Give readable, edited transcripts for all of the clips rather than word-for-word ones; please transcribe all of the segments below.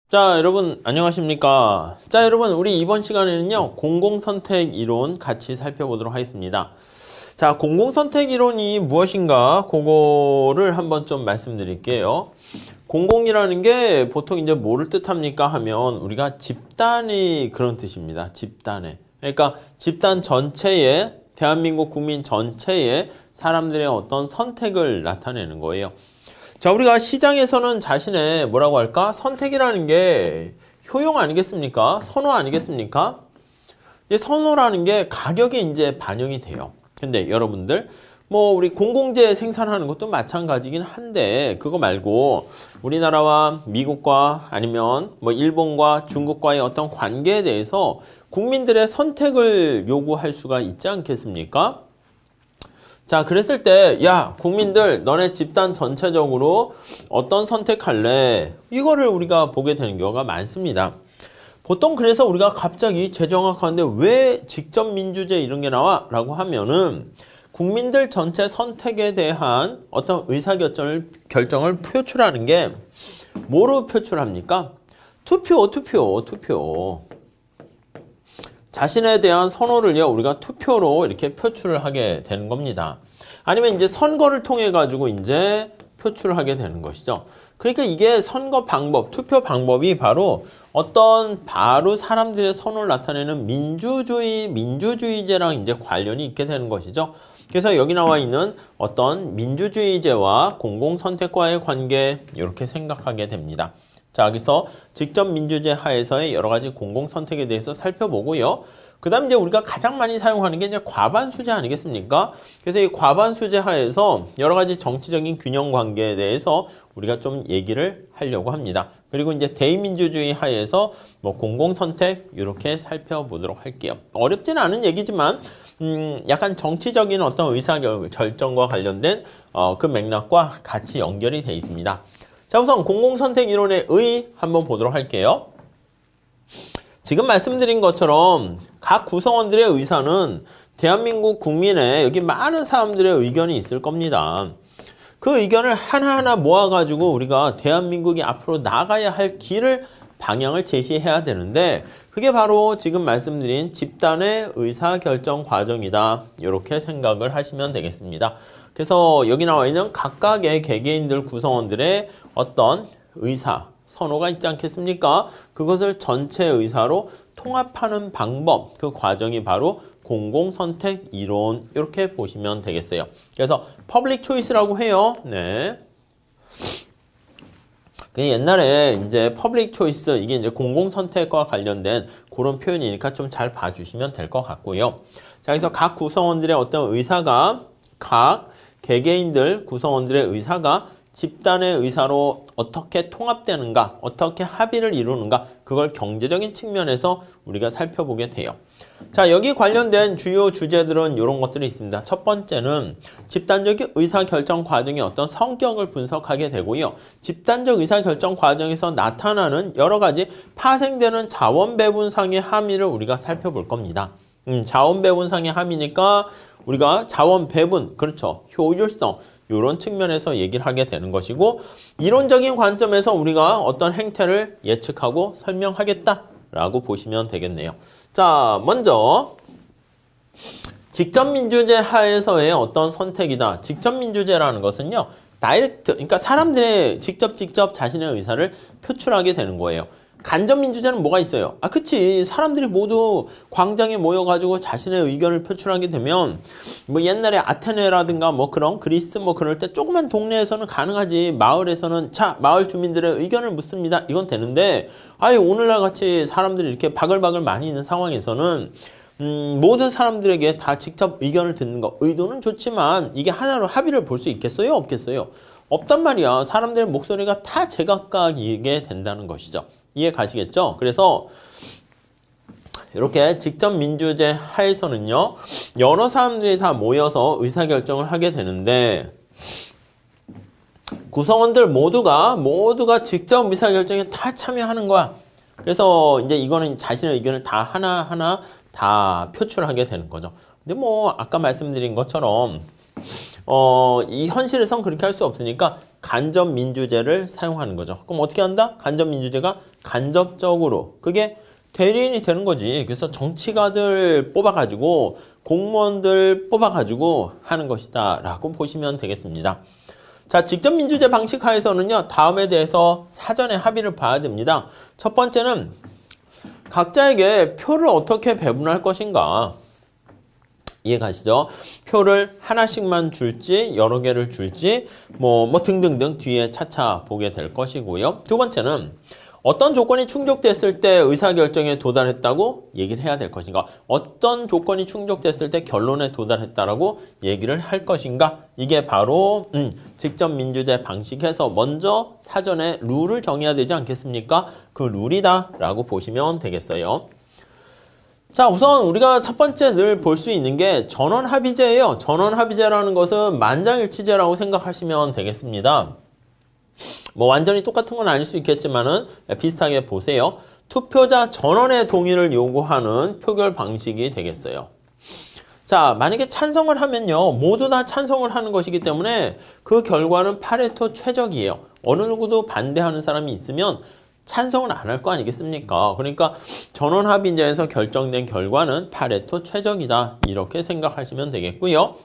자, 여러분 안녕하십니까? 자, 여러분 우리 이번 시간에는요. 공공선택 이론 같이 살펴보도록 하겠습니다. 자, 공공선택 이론이 무엇인가 그거를 한번 좀 말씀드릴게요. 공공이라는 게 보통 이제 뭐를 뜻합니까 하면 우리가 집단이 그런 뜻입니다. 집단에. 그러니까 집단 전체에 대한민국 국민 전체의 사람들의 어떤 선택을 나타내는 거예요. 자, 우리가 시장에서는 자신의 뭐라고 할까? 선택이라는 게 효용 아니겠습니까? 선호 아니겠습니까? 이제 선호라는 게 가격에 이제 반영이 돼요. 근데 여러분들, 뭐 우리 공공재 생산하는 것도 마찬가지긴 한데 그거 말고 우리나라와 미국과 아니면 뭐 일본과 중국과의 어떤 관계에 대해서 국민들의 선택을 요구할 수가 있지 않겠습니까? 자, 그랬을 때, 야, 국민들, 너네 집단 전체적으로 어떤 선택할래? 이거를 우리가 보게 되는 경우가 많습니다. 보통 그래서 우리가 갑자기 재정학하는데 왜 직접 민주제 이런 게 나와? 라고 하면은 국민들 전체 선택에 대한 어떤 의사결정을 표출하는 게 뭐로 표출합니까? 투표. 자신에 대한 선호를요, 우리가 투표로 이렇게 표출을 하게 되는 겁니다. 아니면 이제 선거를 통해 가지고 이제 표출을 하게 되는 것이죠. 그러니까 이게 선거 방법, 투표 방법이 바로 어떤 바로 사람들의 선호를 나타내는 민주주의제랑 이제 관련이 있게 되는 것이죠. 그래서 여기 나와 있는 어떤 민주주의제와 공공선택과의 관계, 이렇게 생각하게 됩니다. 자, 여기서 직접 민주제 하에서의 여러 가지 공공선택에 대해서 살펴보고요. 그 다음 이제 우리가 가장 많이 사용하는 게 이제 과반수제 아니겠습니까? 그래서 이 과반수제 하에서 여러 가지 정치적인 균형 관계에 대해서 우리가 좀 얘기를 하려고 합니다. 그리고 이제 대의민주주의 하에서 뭐 공공선택 이렇게 살펴보도록 할게요. 어렵진 않은 얘기지만 약간 정치적인 어떤 의사결정과 관련된 그 맥락과 같이 연결이 돼 있습니다. 자, 우선 공공선택 이론의 의 한번 보도록 할게요. 지금 말씀드린 것처럼 각 구성원들의 의사는 대한민국 국민의 여기 많은 사람들의 의견이 있을 겁니다. 그 의견을 하나하나 모아가지고 우리가 대한민국이 앞으로 나가야 할 길을 방향을 제시해야 되는데 그게 바로 지금 말씀드린 집단의 의사결정 과정이다. 이렇게 생각을 하시면 되겠습니다. 그래서 여기 나와 있는 각각의 개개인들 구성원들의 어떤 의사, 선호가 있지 않겠습니까? 그것을 전체 의사로 통합하는 방법, 그 과정이 바로 공공선택 이론 이렇게 보시면 되겠어요. 그래서 퍼블릭 초이스라고 해요. 네. 옛날에 이제 퍼블릭 초이스 이게 이제 공공선택과 관련된 그런 표현이니까 좀 잘 봐주시면 될 것 같고요. 자, 그래서 각 구성원들의 어떤 의사가 각 개개인들 구성원들의 의사가 집단의 의사로 어떻게 통합되는가, 어떻게 합의를 이루는가, 그걸 경제적인 측면에서 우리가 살펴보게 돼요. 자, 여기 관련된 주요 주제들은 이런 것들이 있습니다. 첫 번째는 집단적 의사결정 과정의 어떤 성격을 분석하게 되고요. 집단적 의사결정 과정에서 나타나는 여러 가지 파생되는 자원배분상의 함의를 우리가 살펴볼 겁니다. 자원배분상의 함의니까 우리가 자원배분, 그렇죠. 효율성, 이런 측면에서 얘기를 하게 되는 것이고 이론적인 관점에서 우리가 어떤 행태를 예측하고 설명하겠다라고 보시면 되겠네요. 자, 먼저 직접민주제 하에서의 어떤 선택이다. 직접민주제라는 것은요. 다이렉트, 그러니까 사람들의 직접 자신의 의사를 표출하게 되는 거예요. 간접민주제는 뭐가 있어요? 아, 그치. 사람들이 모두 광장에 모여가지고 자신의 의견을 표출하게 되면, 뭐 옛날에 아테네라든가 뭐 그런 그리스 뭐 그럴 때 조그만 동네에서는 가능하지. 마을에서는 자, 마을 주민들의 의견을 묻습니다. 이건 되는데, 아예 오늘날 같이 사람들이 이렇게 바글바글 많이 있는 상황에서는, 모든 사람들에게 다 직접 의견을 듣는 거. 의도는 좋지만, 이게 하나로 합의를 볼 수 있겠어요? 없겠어요? 없단 말이야. 사람들의 목소리가 다 제각각이게 된다는 것이죠. 이해 가시겠죠? 그래서 이렇게 직접 민주제 하에서는요. 여러 사람들이 다 모여서 의사결정을 하게 되는데 구성원들 모두가 직접 의사결정에 다 참여하는 거야. 그래서 이제 이거는 자신의 의견을 다 하나하나 다 표출하게 되는 거죠. 근데 뭐 아까 말씀드린 것처럼 이 현실에선 그렇게 할 수 없으니까 간접민주제를 사용하는 거죠. 그럼 어떻게 한다? 간접민주제가 간접적으로 그게 대리인이 되는 거지. 그래서 정치가들 뽑아가지고 공무원들 뽑아가지고 하는 것이다 라고 보시면 되겠습니다. 자, 직접민주제 방식 하에서는요, 다음에 대해서 사전에 합의를 봐야 됩니다. 첫 번째는 각자에게 표를 어떻게 배분할 것인가. 이해가시죠? 표를 하나씩만 줄지 여러 개를 줄지 뭐 등등등 뒤에 차차 보게 될 것이고요. 두 번째는 어떤 조건이 충족됐을 때 의사결정에 도달했다고 얘기를 해야 될 것인가. 어떤 조건이 충족됐을 때 결론에 도달했다라고 얘기를 할 것인가. 이게 바로 직접민주제 방식에서 먼저 사전에 룰을 정해야 되지 않겠습니까? 그 룰이다 라고 보시면 되겠어요. 자, 우선 우리가 첫 번째 늘 볼 수 있는 게 전원합의제예요. 전원합의제라는 것은 만장일치제라고 생각하시면 되겠습니다. 뭐 완전히 똑같은 건 아닐 수 있겠지만은 비슷하게 보세요. 투표자 전원의 동의를 요구하는 표결 방식이 되겠어요. 자, 만약에 찬성을 하면요, 모두 다 찬성을 하는 것이기 때문에 그 결과는 파레토 최적이에요. 어느 누구도 반대하는 사람이 있으면 찬성을 안 할 거 아니겠습니까? 그러니까 전원합의제에서 결정된 결과는 파레토 최적이다. 이렇게 생각하시면 되겠고요.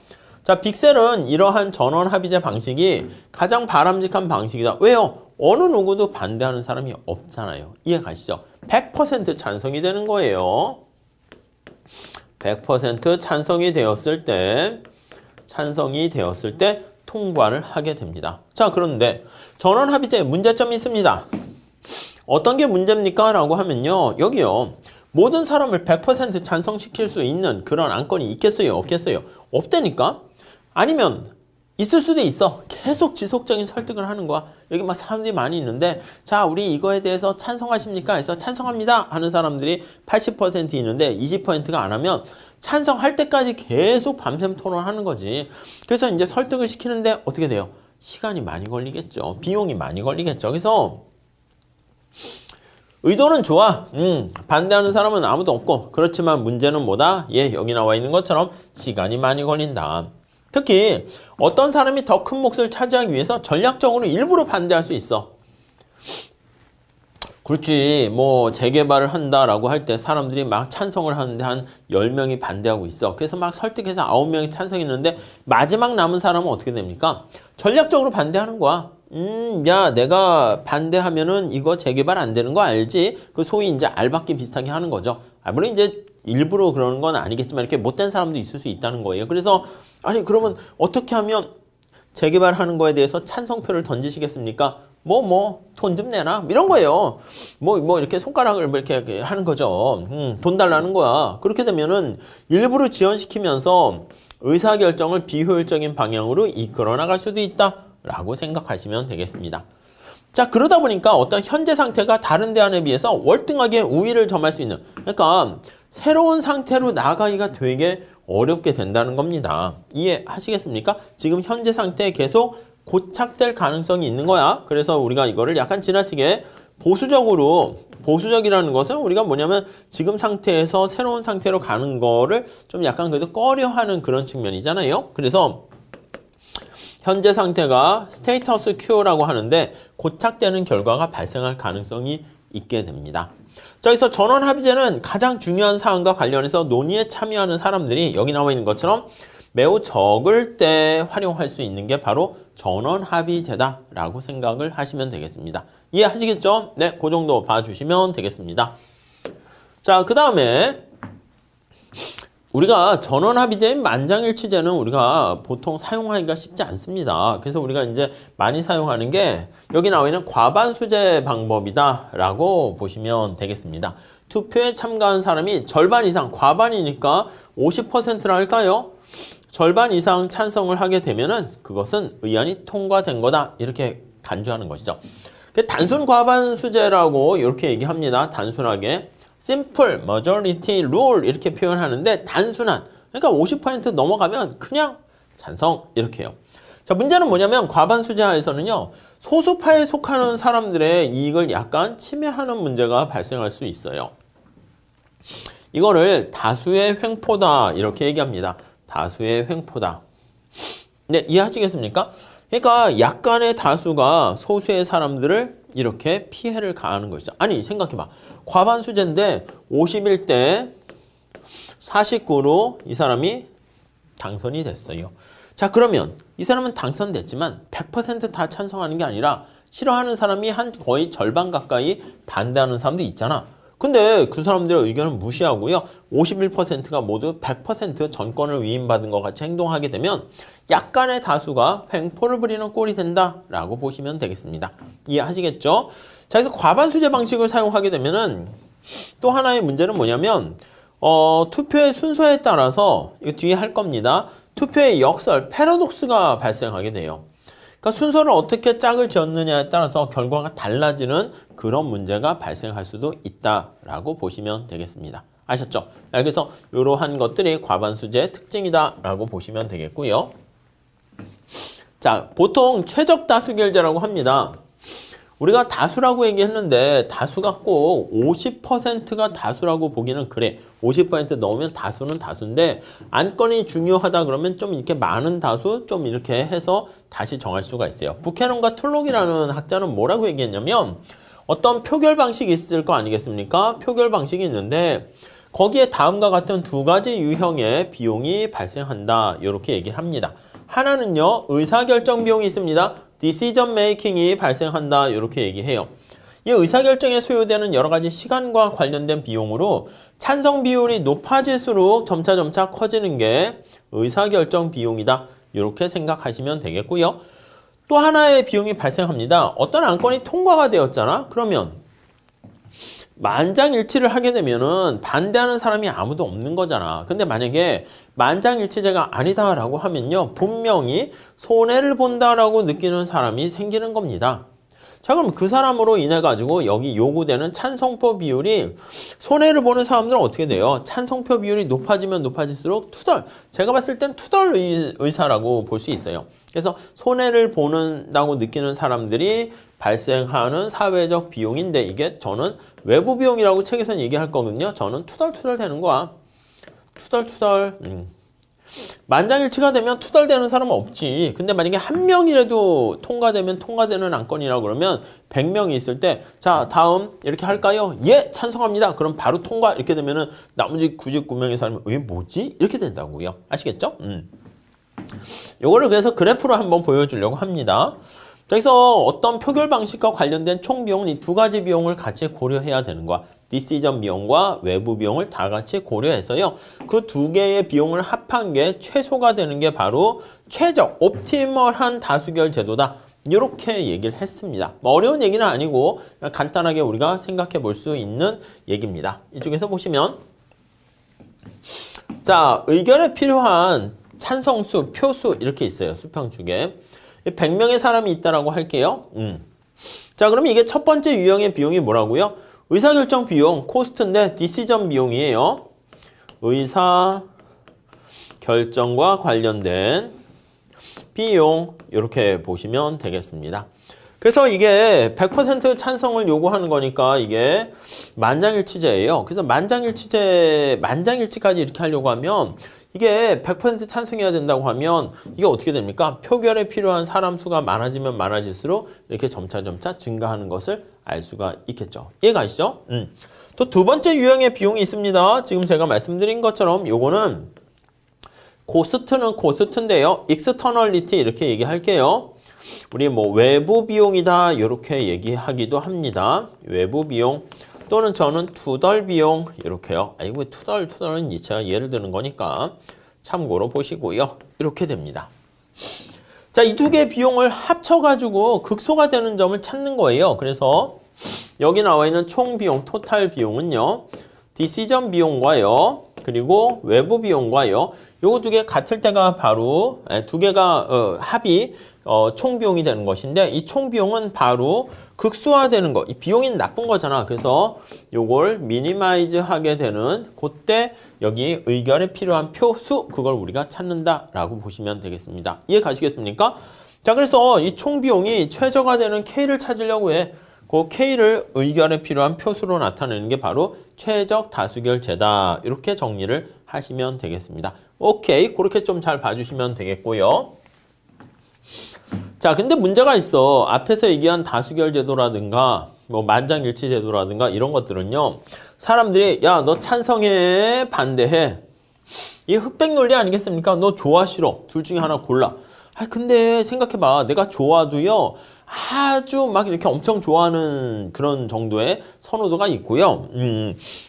자, 빅셀은 이러한 전원합의제 방식이 가장 바람직한 방식이다. 왜요? 어느 누구도 반대하는 사람이 없잖아요. 이해 가시죠? 100% 찬성이 되는 거예요. 100% 찬성이 되었을 때 통과를 하게 됩니다. 자, 그런데 전원합의제에 문제점이 있습니다. 어떤 게 문제입니까? 라고 하면요. 여기요. 모든 사람을 100% 찬성시킬 수 있는 그런 안건이 있겠어요? 없겠어요? 없다니까? 아니면 있을 수도 있어. 계속 지속적인 설득을 하는 거야. 여기 막 사람들이 많이 있는데 자, 우리 이거에 대해서 찬성하십니까? 해서 찬성합니다 하는 사람들이 80% 있는데 20%가 안 하면 찬성할 때까지 계속 밤샘 토론하는 거지. 그래서 이제 설득을 시키는데 어떻게 돼요? 시간이 많이 걸리겠죠. 비용이 많이 걸리겠죠. 그래서 의도는 좋아. 반대하는 사람은 아무도 없고 그렇지만 문제는 뭐다? 여기 나와 있는 것처럼 시간이 많이 걸린다. 특히 어떤 사람이 더 큰 몫을 차지하기 위해서 전략적으로 일부러 반대할 수 있어. 그렇지. 뭐 재개발을 한다라고 할 때 사람들이 막 찬성을 하는데 한 10명이 반대하고 있어. 그래서 막 설득해서 9명이 찬성했는데 마지막 남은 사람은 어떻게 됩니까? 전략적으로 반대하는 거야. 야, 내가 반대하면은 이거 재개발 안 되는 거 알지? 그 소위 이제 알박기 비슷하게 하는 거죠. 물론 이제 일부러 그러는 건 아니겠지만 이렇게 못된 사람도 있을 수 있다는 거예요. 그래서 아니 그러면 어떻게 하면 재개발하는 거에 대해서 찬성표를 던지시겠습니까? 돈 좀 내놔 이런 거예요. 이렇게 손가락을 이렇게 하는 거죠. 돈 달라는 거야. 그렇게 되면은 일부러 지연시키면서 의사결정을 비효율적인 방향으로 이끌어 나갈 수도 있다라고 생각하시면 되겠습니다. 자, 그러다 보니까 어떤 현재 상태가 다른 대안에 비해서 월등하게 우위를 점할 수 있는, 그러니까 새로운 상태로 나가기가 되게 어렵게 된다는 겁니다. 이해하시겠습니까? 지금 현재 상태에 계속 고착될 가능성이 있는 거야. 그래서 우리가 이거를 약간 지나치게 보수적이라는 것은 우리가 뭐냐면 지금 상태에서 새로운 상태로 가는 거를 좀 약간 그래도 꺼려하는 그런 측면이잖아요. 그래서 현재 상태가 스테이터스 큐어라고 하는데 고착되는 결과가 발생할 가능성이 있게 됩니다. 자, 그래서 전원합의제는 가장 중요한 사안과 관련해서 논의에 참여하는 사람들이 여기 나와 있는 것처럼 매우 적을 때 활용할 수 있는 게 바로 전원합의제다라고 생각을 하시면 되겠습니다. 이해하시겠죠? 네, 그 정도 봐주시면 되겠습니다. 자, 그 다음에 우리가 전원합의제인 만장일치제는 우리가 보통 사용하기가 쉽지 않습니다. 그래서 우리가 이제 많이 사용하는 게 여기 나와 있는 과반수제 방법이다라고 보시면 되겠습니다. 투표에 참가한 사람이 절반 이상, 과반이니까 50%라 할까요? 절반 이상 찬성을 하게 되면은 그것은 의안이 통과된 거다. 이렇게 간주하는 것이죠. 단순 과반수제라고 이렇게 얘기합니다. 단순하게. Simple Majority Rule 이렇게 표현하는데 단순한, 그러니까 50% 넘어가면 그냥 찬성 이렇게 해요. 자, 문제는 뭐냐면 과반수제하에서는요. 소수파에 속하는 사람들의 이익을 약간 침해하는 문제가 발생할 수 있어요. 이거를 다수의 횡포다 이렇게 얘기합니다. 다수의 횡포다. 네, 이해하시겠습니까? 그러니까 약간의 다수가 소수의 사람들을 이렇게 피해를 가하는 것이죠. 아니 생각해봐. 과반수제인데 51대 49로 이 사람이 당선이 됐어요. 자 그러면 이 사람은 당선됐지만 100% 다 찬성하는 게 아니라 싫어하는 사람이 한 거의 절반 가까이 반대하는 사람도 있잖아. 근데 그 사람들의 의견은 무시하고요. 51%가 모두 100% 전권을 위임받은 것 같이 행동하게 되면 약간의 다수가 횡포를 부리는 꼴이 된다라고 보시면 되겠습니다. 이해하시겠죠? 자, 그래서 과반수제 방식을 사용하게 되면은 또 하나의 문제는 뭐냐면 투표의 순서에 따라서 이거 뒤에 할 겁니다. 투표의 역설, 패러독스가 발생하게 돼요. 그러니까 순서를 어떻게 짝을 지었느냐에 따라서 결과가 달라지는 그런 문제가 발생할 수도 있다라고 보시면 되겠습니다. 아셨죠? 그래서 이러한 것들이 과반수제의 특징이다라고 보시면 되겠고요. 자, 보통 최적 다수결제라고 합니다. 우리가 다수라고 얘기했는데 다수가 꼭 50%가 다수라고 보기는 그래. 50% 넣으면 다수는 다수인데 안건이 중요하다 그러면 좀 이렇게 많은 다수 좀 이렇게 해서 다시 정할 수가 있어요. 부캐넌과 툴록이라는 학자는 뭐라고 얘기했냐면 어떤 표결 방식이 있을 거 아니겠습니까? 표결 방식이 있는데 거기에 다음과 같은 두 가지 유형의 비용이 발생한다. 이렇게 얘기를 합니다. 하나는요. 의사결정 비용이 있습니다. decision making이 발생한다. 이렇게 얘기해요. 이 의사결정에 소요되는 여러 가지 시간과 관련된 비용으로 찬성 비율이 높아질수록 점차 커지는 게 의사결정 비용이다. 이렇게 생각하시면 되겠고요. 또 하나의 비용이 발생합니다. 어떤 안건이 통과가 되었잖아. 그러면 만장일치를 하게 되면은 반대하는 사람이 아무도 없는 거잖아. 근데 만약에 만장일치제가 아니다라고 하면요. 분명히 손해를 본다라고 느끼는 사람이 생기는 겁니다. 자, 그럼 그 사람으로 인해 가지고 여기 요구되는 찬성표 비율이 손해를 보는 사람들은 어떻게 돼요? 찬성표 비율이 높아지면 높아질수록 투덜. 제가 봤을 땐 투덜 의사라고 볼 수 있어요. 그래서 손해를 보는다고 느끼는 사람들이 발생하는 사회적 비용인데 이게 저는 외부 비용이라고 책에서는 얘기할 거거든요. 저는 투덜투덜 되는 거야. 투덜투덜. 만장일치가 되면 투덜대는 사람은 없지. 근데 만약에 한 명이라도 통과되면 통과되는 안건이라고 그러면 100명이 있을 때 자 다음 이렇게 할까요? 예 찬성합니다. 그럼 바로 통과 이렇게 되면은 나머지 99명의 사람이 왜 뭐지? 이렇게 된다고요. 아시겠죠? 요거를 그래서 그래프로 한번 보여주려고 합니다. 그래서 어떤 표결 방식과 관련된 총 비용은 이 두 가지 비용을 같이 고려해야 되는 거야. 디시전 비용과 외부 비용을 다 같이 고려해서요. 그 두 개의 비용을 합한 게 최소가 되는 게 바로 최적, 옵티멀한 다수결 제도다. 이렇게 얘기를 했습니다. 어려운 얘기는 아니고 간단하게 우리가 생각해 볼 수 있는 얘기입니다. 이쪽에서 보시면 자, 의결에 필요한 찬성수, 표수 이렇게 있어요. 수평축에. 100명의 사람이 있다라고 할게요. 자, 그럼 이게 첫 번째 유형의 비용이 뭐라고요? 의사결정 비용, 코스트인데 디시전 비용이에요. 의사결정과 관련된 비용 이렇게 보시면 되겠습니다. 그래서 이게 100% 찬성을 요구하는 거니까 이게 만장일치제예요. 그래서 만장일치까지 이렇게 하려고 하면 이게 100% 찬성해야 된다고 하면 이게 어떻게 됩니까? 표결에 필요한 사람 수가 많아지면 많아질수록 이렇게 점차 증가하는 것을 알 수가 있겠죠. 이해가 가시죠? 또 두 번째 유형의 비용이 있습니다. 지금 제가 말씀드린 것처럼 요거는 코스트는 코스트인데요. 익스터널리티 이렇게 얘기할게요. 우리 뭐 외부 비용이다 이렇게 얘기하기도 합니다. 외부 비용 또는 저는 투덜 비용 이렇게요. 아이고 투덜은 제가 예를 드는 거니까 참고로 보시고요. 이렇게 됩니다. 자, 이 두 개의 비용을 합쳐가지고 극소가 되는 점을 찾는 거예요. 그래서 여기 나와 있는 총 비용, 토탈 비용은요. 디시전 비용과요. 그리고 외부 비용과요. 요거 두 개 같을 때가 바로 두 개가 합이 총 비용이 되는 것인데 이 총 비용은 바로 극소화되는 거. 이 비용이 나쁜 거잖아. 그래서 요걸 미니마이즈 하게 되는 그때 여기 의결에 필요한 표수 그걸 우리가 찾는다라고 보시면 되겠습니다. 이해 가시겠습니까? 자, 그래서 이 총 비용이 최저가 되는 K를 찾으려고 해. 그 K를 의결에 필요한 표수로 나타내는 게 바로 최적 다수결제다. 이렇게 정리를 하시면 되겠습니다. 오케이. 그렇게 좀 잘 봐주시면 되겠고요. 자, 근데 문제가 있어. 앞에서 얘기한 다수결 제도라든가 뭐 만장일치 제도라든가 이런 것들은요. 사람들이 야, 너 찬성해, 반대해. 이게 흑백 논리 아니겠습니까? 너 좋아, 싫어. 둘 중에 하나 골라. 아, 근데 생각해봐. 내가 좋아도요. 아주 막 이렇게 엄청 좋아하는 그런 정도의 선호도가 있고요.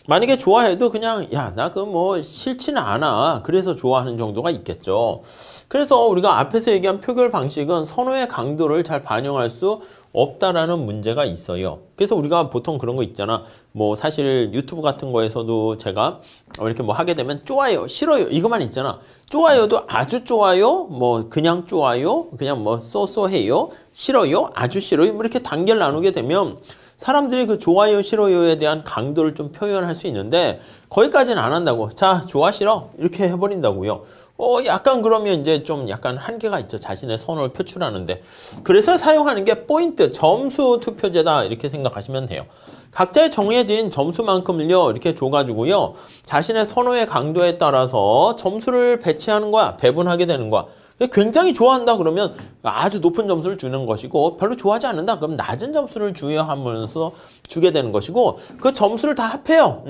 만약에 좋아해도 그냥 야, 나 그 뭐 싫지는 않아. 그래서 좋아하는 정도가 있겠죠. 그래서 우리가 앞에서 얘기한 표결 방식은 선호의 강도를 잘 반영할 수 없다라는 문제가 있어요. 그래서 우리가 보통 그런 거 있잖아. 뭐 사실 유튜브 같은 거에서도 제가 이렇게 뭐 하게 되면 좋아요, 싫어요 이것만 있잖아. 좋아요도 아주 좋아요, 뭐 그냥 좋아요, 그냥 뭐 쏘쏘해요, 싫어요, 아주 싫어요 뭐 이렇게 단계를 나누게 되면 사람들이 그 좋아요, 싫어요에 대한 강도를 좀 표현할 수 있는데 거기까지는 안 한다고. 자, 좋아, 싫어 이렇게 해버린다고요. 약간 그러면 이제 좀 약간 한계가 있죠. 자신의 선호를 표출하는데. 그래서 사용하는 게 포인트, 점수 투표제다. 이렇게 생각하시면 돼요. 각자의 정해진 점수만큼을요, 이렇게 줘가지고요, 자신의 선호의 강도에 따라서 점수를 배치하는 거야. 배분하게 되는 거야. 굉장히 좋아한다 그러면 아주 높은 점수를 주는 것이고, 별로 좋아하지 않는다 그럼 낮은 점수를 주하면서 주게 되는 것이고, 그 점수를 다 합해요.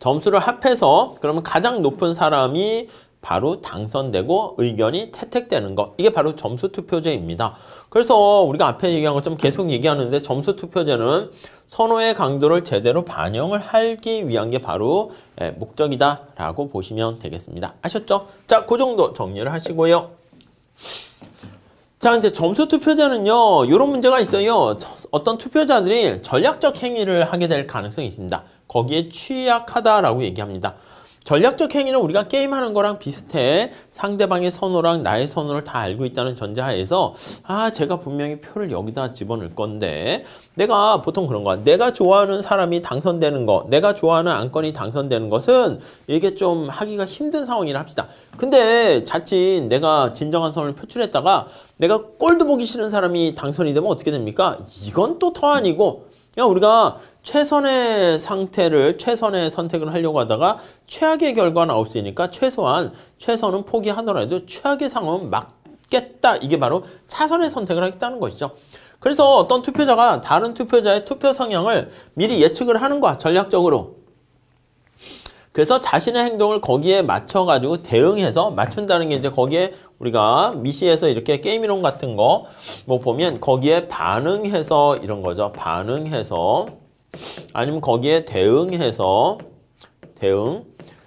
점수를 합해서 그러면 가장 높은 사람이 바로 당선되고 의견이 채택되는 것. 이게 바로 점수 투표제입니다. 그래서 우리가 앞에 얘기한 것처럼 계속 얘기하는데 점수 투표제는 선호의 강도를 제대로 반영을 하기 위한 게 바로 목적이다라고 보시면 되겠습니다. 아셨죠? 자, 그 정도 정리를 하시고요. 자, 근데 점수 투표제는요, 이런 문제가 있어요. 어떤 투표자들이 전략적 행위를 하게 될 가능성이 있습니다. 거기에 취약하다라고 얘기합니다. 전략적 행위는 우리가 게임하는 거랑 비슷해. 상대방의 선호랑 나의 선호를 다 알고 있다는 전제하에서 제가 분명히 표를 여기다 집어넣을 건데 내가 보통 그런 거야. 내가 좋아하는 사람이 당선되는 거, 내가 좋아하는 안건이 당선되는 것은 이게 좀 하기가 힘든 상황이라 합시다. 근데 자칫 내가 진정한 선호를 표출했다가 내가 꼴도 보기 싫은 사람이 당선이 되면 어떻게 됩니까? 이건 또 더 아니고 그냥 우리가 최선의 선택을 하려고 하다가 최악의 결과가 나올 수 있으니까 최선은 포기하더라도 최악의 상황은 막겠다. 이게 바로 차선의 선택을 하겠다는 것이죠. 그래서 어떤 투표자가 다른 투표자의 투표 성향을 미리 예측을 하는 거야. 전략적으로. 그래서 자신의 행동을 거기에 맞춰가지고 대응해서 맞춘다는 게 이제 거기에 우리가 미시에서 이렇게 게임이론 같은 거 뭐 보면 거기에 반응해서 이런 거죠. 반응해서 아니면 거기에 대응해서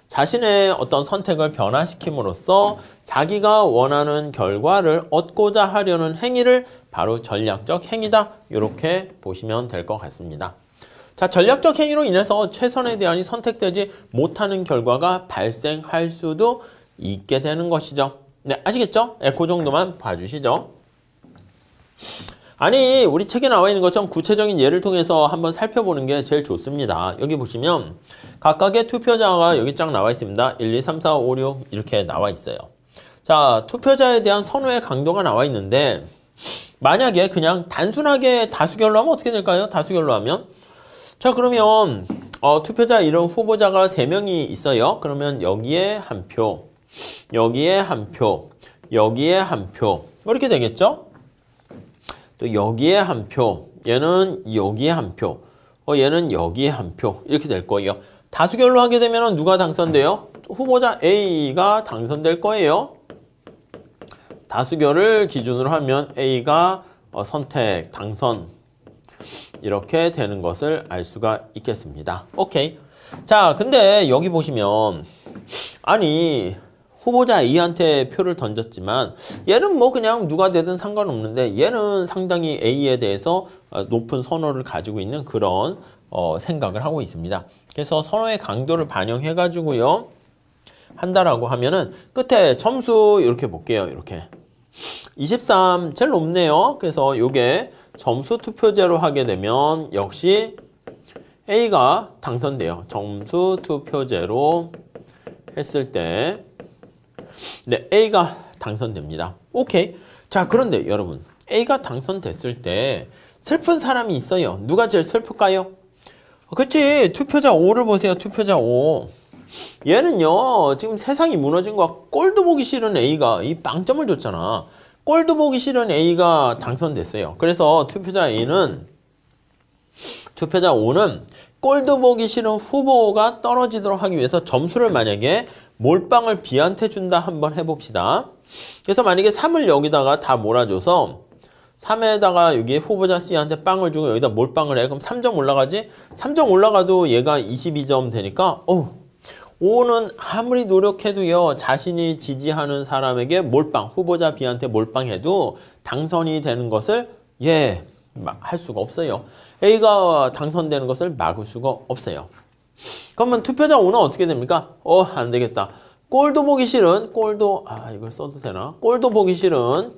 자신의 어떤 선택을 변화시킴으로써 자기가 원하는 결과를 얻고자 하려는 행위를 바로 전략적 행위다. 이렇게 보시면 될 것 같습니다. 자, 전략적 행위로 인해서 최선의 대안이 선택되지 못하는 결과가 발생할 수도 있게 되는 것이죠. 네, 아시겠죠? 네, 그 정도만 봐주시죠. 아니, 우리 책에 나와 있는 것처럼 구체적인 예를 통해서 한번 살펴보는 게 제일 좋습니다. 여기 보시면 각각의 투표자가 여기 쫙 나와 있습니다. 1, 2, 3, 4, 5, 6 이렇게 나와 있어요. 자, 투표자에 대한 선호의 강도가 나와 있는데 만약에 그냥 단순하게 다수결로 하면 어떻게 될까요? 다수결로 하면 자, 그러면 투표자 이런 후보자가 3명이 있어요. 그러면 여기에 한 표, 여기에 한 표, 여기에 한 표 이렇게 되겠죠? 또 여기에 한 표, 얘는 여기에 한 표, 얘는 여기에 한 표 이렇게 될 거예요. 다수결로 하게 되면 누가 당선돼요? 후보자 A가 당선될 거예요. 다수결을 기준으로 하면 A가 선택, 당선 이렇게 되는 것을 알 수가 있겠습니다. 오케이. 자, 근데 여기 보시면 아니 후보자 A한테 표를 던졌지만 얘는 뭐 그냥 누가 되든 상관없는데 얘는 상당히 A에 대해서 높은 선호를 가지고 있는 그런 생각을 하고 있습니다. 그래서 선호의 강도를 반영해 가지고요 한다라고 하면은 끝에 점수 이렇게 볼게요. 이렇게 23 제일 높네요. 그래서 요게 점수 투표제로 하게 되면 역시 A가 당선돼요. 점수 투표제로 했을 때 네, A가 당선됩니다. 오케이. 자, 그런데 여러분 A가 당선됐을 때 슬픈 사람이 있어요. 누가 제일 슬플까요? 그치, 투표자 5를 보세요. 투표자 5. 얘는요 지금 세상이 무너진 거야. 꼴도 보기 싫은 A가 이 빵점을 줬잖아. 꼴도 보기 싫은 A가 당선됐어요. 그래서 투표자 O는 꼴도 보기 싫은 후보가 떨어지도록 하기 위해서 점수를 만약에 몰빵을 B한테 준다 한번 해봅시다. 그래서 만약에 3을 여기다가 다 몰아줘서 3에다가 여기 후보자 C한테 빵을 주고 여기다 몰빵을 해. 그럼 3점 올라가지? 3점 올라가도 얘가 22점 되니까 5는 아무리 노력해도요, 자신이 지지하는 사람에게 후보자 B한테 몰빵해도 당선이 되는 것을 할 수가 없어요. A가 당선되는 것을 막을 수가 없어요. 그러면 투표자 O는 어떻게 됩니까? 안 되겠다. 꼴도 보기 싫은, 이걸 써도 되나? 꼴도 보기 싫은,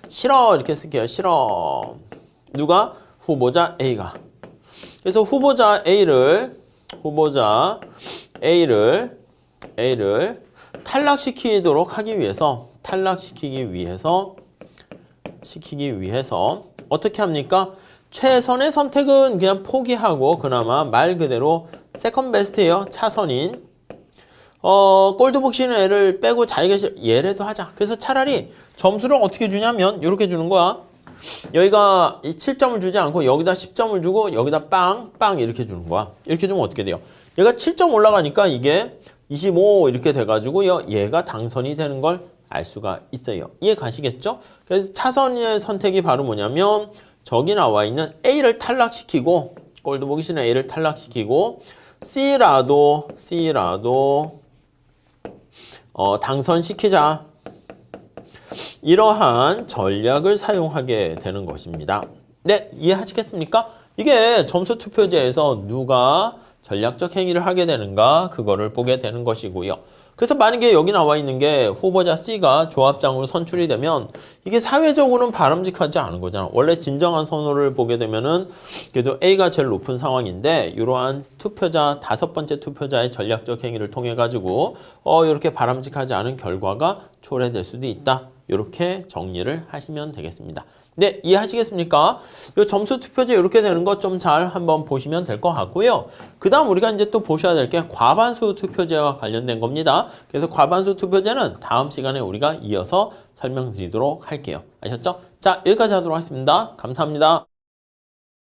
싫어, 이렇게 쓸게요. 싫어. 누가? 후보자 A가. 그래서 후보자 A를 탈락시키도록 하기 위해서, 시키기 위해서 어떻게 합니까? 최선의 선택은 그냥 포기하고 그나마 말 그대로 세컨 베스트예요. 차선인. 꼴도 보기 싫은 애를 빼고 자기가 얘라도 하자. 그래서 차라리 점수를 어떻게 주냐면 이렇게 주는 거야. 여기가 7점을 주지 않고 여기다 10점을 주고 여기다 빵 이렇게 주는 거야. 이렇게 주면 어떻게 돼요? 얘가 7점 올라가니까 이게 25 이렇게 돼가지고요. 얘가 당선이 되는 걸 알 수가 있어요. 이해 가시겠죠? 그래서 차선의 선택이 바로 뭐냐면 저기 나와 있는 A를 탈락시키고 꼴도 보기 싫은 A를 탈락시키고 C라도 당선시키자. 이러한 전략을 사용하게 되는 것입니다. 네, 이해하시겠습니까? 이게 점수 투표제에서 누가 전략적 행위를 하게 되는가 그거를 보게 되는 것이고요. 그래서 만약에 여기 나와 있는 게 후보자 C가 조합장으로 선출이 되면 이게 사회적으로는 바람직하지 않은 거잖아. 원래 진정한 선호를 보게 되면은 그래도 A가 제일 높은 상황인데 이러한 투표자, 5번째 투표자의 전략적 행위를 통해 가지고 이렇게 바람직하지 않은 결과가 초래될 수도 있다. 이렇게 정리를 하시면 되겠습니다. 네, 이해하시겠습니까? 이 점수 투표제 이렇게 되는 것 좀 잘 한번 보시면 될 것 같고요. 그 다음 우리가 이제 또 보셔야 될 게 과반수 투표제와 관련된 겁니다. 그래서 과반수 투표제는 다음 시간에 우리가 이어서 설명드리도록 할게요. 아셨죠? 자, 여기까지 하도록 하겠습니다. 감사합니다.